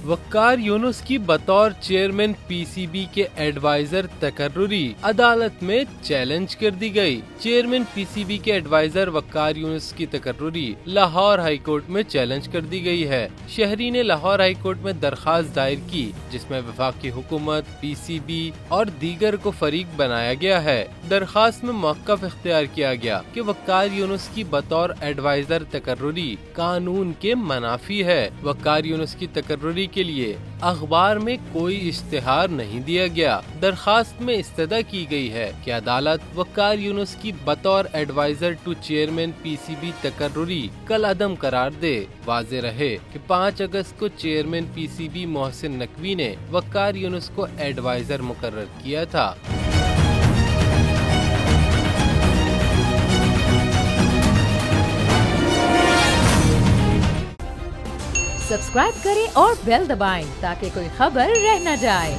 वक्कार यूनुस की बतौर chairman PCB के एडवाइजर तकर्रुरी अदालत में चैलेंज कर दी गई। चेयरमैन पीसीबी के एडवाइजर वक्कार यूनुस की तकर्रुरी लाहौर हाई कोर्ट में चैलेंज कर दी गई है। शहरी ने लाहौर हाई कोर्ट में दरखास्त दायर की, जिसमें वफाकी हुकूमत, पीसीबी और दीगर को फरीक बनाया गया है। दरखास्त में मौक़िफ़ इख्तियार किया गया कि वक्कार यूनुस की बतौर एडवाइजर तकर्रुरी कानून के मनाफी है। वक्कार यूनुस की तकर्रुरी के लिए अखबार में कोई इश्तिहार नहीं दिया गया। दरखास्त में इस्तदा की गई है कि अदालत वक्कार यूनुस की बतौर एडवाइजर टू चेयरमैन पीसीबी तकर्रुरी कल अदम करार दे। वाज़ेह रहे कि 5 अगस्त को चेयरमैन पीसीबी मोहसिन नकवी ने वक्कार यूनुस को एडवाइजर मुकर्रर किया था। सब्सक्राइब करें और बेल दबाएं ताकि कोई खबर रह न जाए।